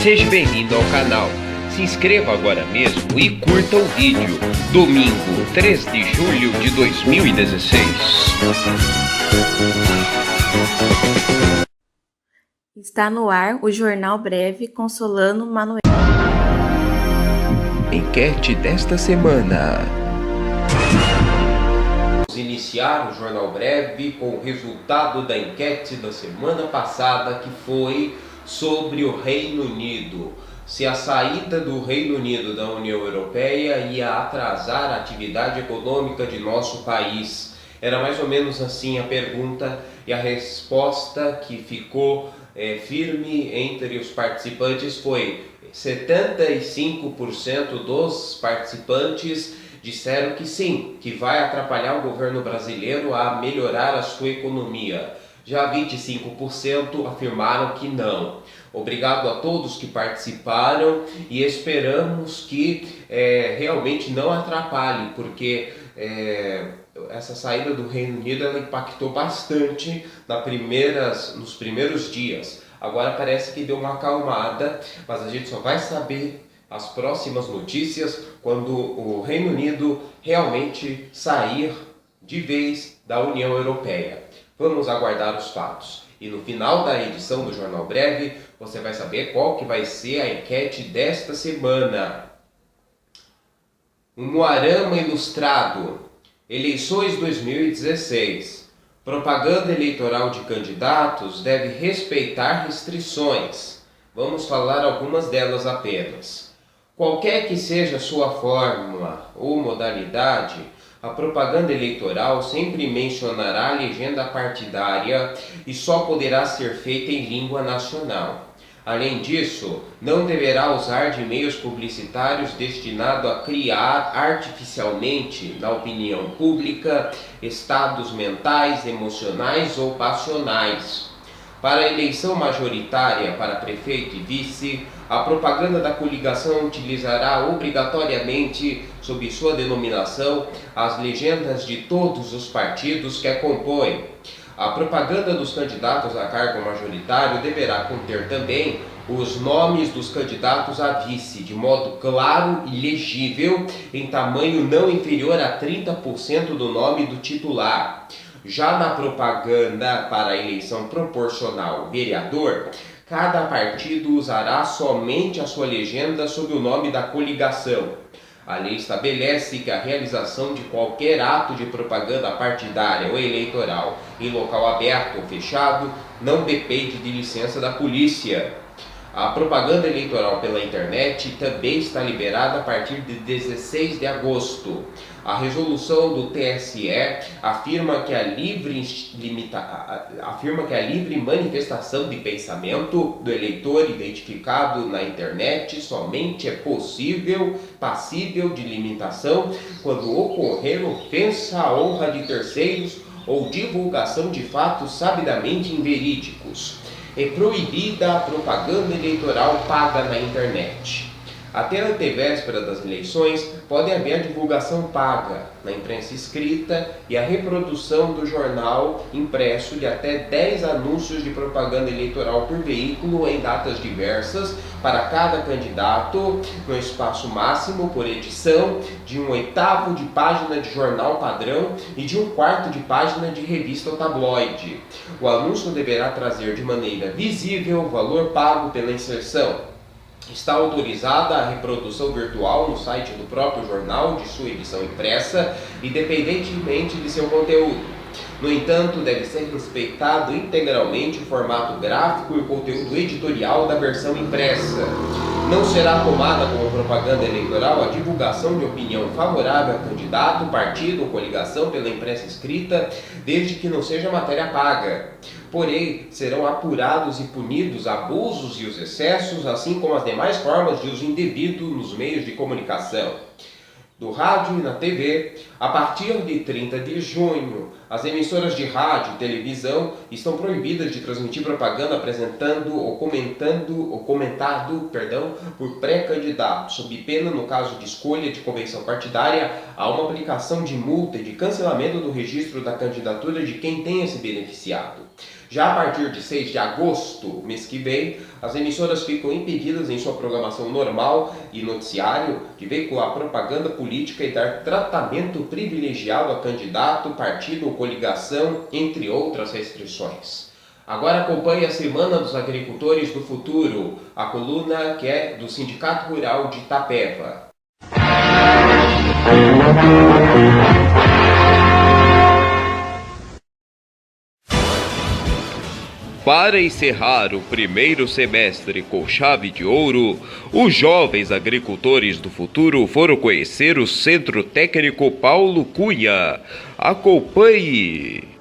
Seja bem-vindo ao canal. Se inscreva agora mesmo e curta o vídeo. Domingo, 3 de julho de 2016. Está no ar o Jornal Breve com Solano Manoel. Enquete desta semana. Vamos iniciar o Jornal Breve com o resultado da enquete da semana passada, que foi sobre o Reino Unido. Se a saída do Reino Unido da União Europeia ia atrasar a atividade econômica de nosso país. Era mais ou menos assim a pergunta, e a resposta que ficou firme entre os participantes foi 75% dos participantes disseram que sim, que vai atrapalhar o governo brasileiro a melhorar a sua economia. Já 25% afirmaram que não. Obrigado a todos que participaram e esperamos que realmente não atrapalhe, porque essa saída do Reino Unido ela impactou bastante nos primeiros dias. Agora parece que deu uma acalmada, mas a gente só vai saber as próximas notícias quando o Reino Unido realmente sair de vez da União Europeia. Vamos aguardar os fatos. E no final da edição do Jornal Breve, você vai saber qual que vai ser a enquete desta semana. Um Moarama Ilustrado. Eleições 2016. Propaganda eleitoral de candidatos deve respeitar restrições. Vamos falar algumas delas apenas. Qualquer que seja a sua fórmula ou modalidade, a propaganda eleitoral sempre mencionará a legenda partidária e só poderá ser feita em língua nacional. Além disso, não deverá usar de meios publicitários destinados a criar artificialmente, na opinião pública, estados mentais, emocionais ou passionais. Para a eleição majoritária para prefeito e vice, a propaganda da coligação utilizará obrigatoriamente, sob sua denominação, as legendas de todos os partidos que a compõem. A propaganda dos candidatos a cargo majoritário deverá conter também os nomes dos candidatos a vice, de modo claro e legível, em tamanho não inferior a 30% do nome do titular. Já na propaganda para a eleição proporcional vereador, cada partido usará somente a sua legenda sob o nome da coligação. A lei estabelece que a realização de qualquer ato de propaganda partidária ou eleitoral em local aberto ou fechado não depende de licença da polícia. A propaganda eleitoral pela internet também está liberada a partir de 16 de agosto. A resolução do TSE afirma que a livre manifestação de pensamento do eleitor identificado na internet somente é passível de limitação quando ocorrer ofensa à honra de terceiros ou divulgação de fatos sabidamente inverídicos. É proibida a propaganda eleitoral paga na internet. Até a antevéspera das eleições, pode haver a divulgação paga na imprensa escrita e a reprodução do jornal impresso de até 10 anúncios de propaganda eleitoral por veículo em datas diversas para cada candidato, no espaço máximo por edição de 1/8 de página de jornal padrão e de 1/4 de página de revista ou tabloide. O anúncio deverá trazer de maneira visível o valor pago pela inserção. Está autorizada a reprodução virtual no site do próprio jornal de sua edição impressa, independentemente de seu conteúdo. No entanto, deve ser respeitado integralmente o formato gráfico e o conteúdo editorial da versão impressa. Não será tomada como propaganda eleitoral a divulgação de opinião favorável a candidato, partido ou coligação pela imprensa escrita, desde que não seja matéria paga. Porém, serão apurados e punidos abusos e os excessos, assim como as demais formas de uso indevido nos meios de comunicação. Do rádio e na TV, a partir de 30 de junho, As emissoras de rádio e televisão estão proibidas de transmitir propaganda apresentando ou comentado por pré-candidatos, sob pena, no caso de escolha de convenção partidária, a uma aplicação de multa e de cancelamento do registro da candidatura de quem tenha se beneficiado. Já a partir de 6 de agosto, mês que vem, as emissoras ficam impedidas em sua programação normal e noticiário de veicular propaganda política e dar tratamento privilegiado a candidato, partido ou coligação, entre outras restrições. Agora acompanhe a Semana dos Agricultores do Futuro, a coluna que é do Sindicato Rural de Itapeva. Para encerrar o primeiro semestre com chave de ouro, os jovens agricultores do futuro foram conhecer o Centro Técnico Paulo Cunha. Acompanhe!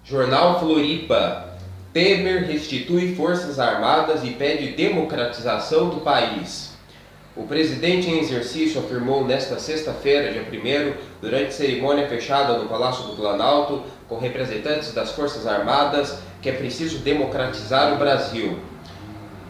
Jornal Floripa. Temer restitui Forças Armadas e pede democratização do país. O presidente em exercício afirmou nesta sexta-feira, dia 1º, durante cerimônia fechada no Palácio do Planalto, com representantes das Forças Armadas, que é preciso democratizar o Brasil.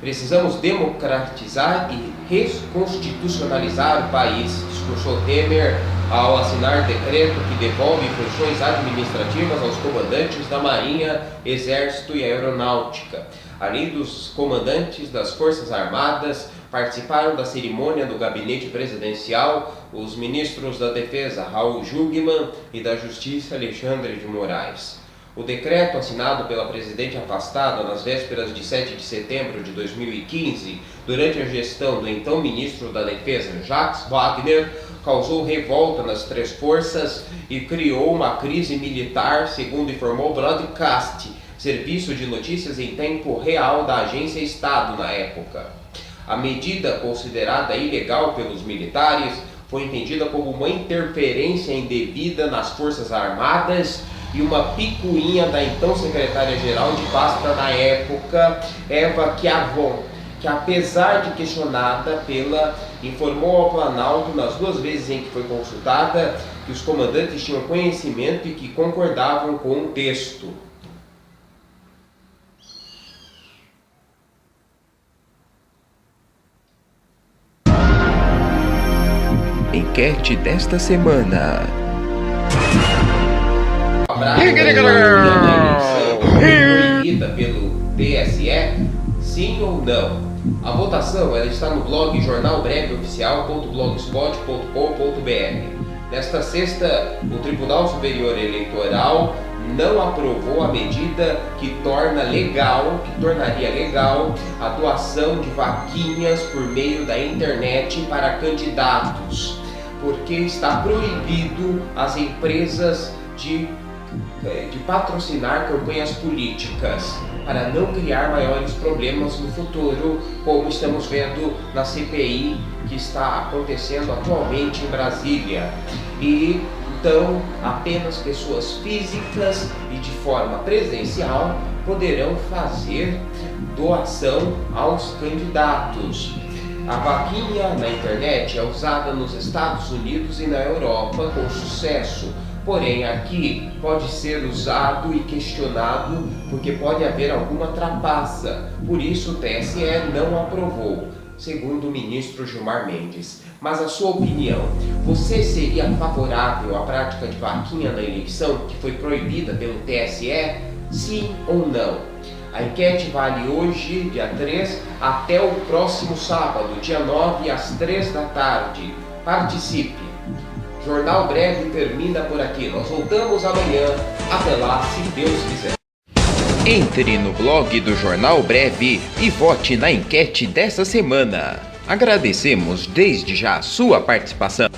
Precisamos democratizar e reconstitucionalizar o país, discursou Temer ao assinar decreto que devolve funções administrativas aos comandantes da Marinha, Exército e Aeronáutica. Além dos comandantes das Forças Armadas, participaram da cerimônia do gabinete presidencial os ministros da Defesa, Raul Jungmann, e da Justiça, Alexandre de Moraes. O decreto assinado pela presidente afastada nas vésperas de 7 de setembro de 2015, durante a gestão do então ministro da Defesa, Jacques Wagner, causou revolta nas três forças e criou uma crise militar, segundo informou o Broadcast, serviço de notícias em tempo real da agência Estado na época. A medida, considerada ilegal pelos militares, foi entendida como uma interferência indevida nas Forças Armadas e uma picuinha da então secretária-geral de pasta na época, Eva Chiavon, que apesar de questionada informou ao Planalto nas 2 vezes em que foi consultada que os comandantes tinham conhecimento e que concordavam com o texto. Enquete desta semana. Proibida pelo TSE? Sim ou não? A votação ela está no blog jornalbreveoficial.blogspot.com.br. Nesta sexta, o Tribunal Superior Eleitoral não aprovou a medida que tornaria legal a doação de vaquinhas por meio da internet para candidatos, porque está proibido as empresas de patrocinar campanhas políticas. para não criar maiores problemas no futuro, como estamos vendo na CPI que está acontecendo atualmente em Brasília. E então, apenas pessoas físicas e de forma presencial poderão fazer doação aos candidatos. A vaquinha na internet é usada nos Estados Unidos e na Europa com sucesso, porém aqui pode ser usado e questionado porque pode haver alguma trapaça, por isso o TSE não aprovou, segundo o ministro Gilmar Mendes. Mas a sua opinião, você seria favorável à prática de vaquinha na eleição que foi proibida pelo TSE? Sim ou não? A enquete vale hoje, dia 3, até o próximo sábado, dia 9, às 3 da tarde. Participe! Jornal Breve termina por aqui. Nós voltamos amanhã. Até lá, se Deus quiser. Entre no blog do Jornal Breve e vote na enquete dessa semana. Agradecemos desde já a sua participação.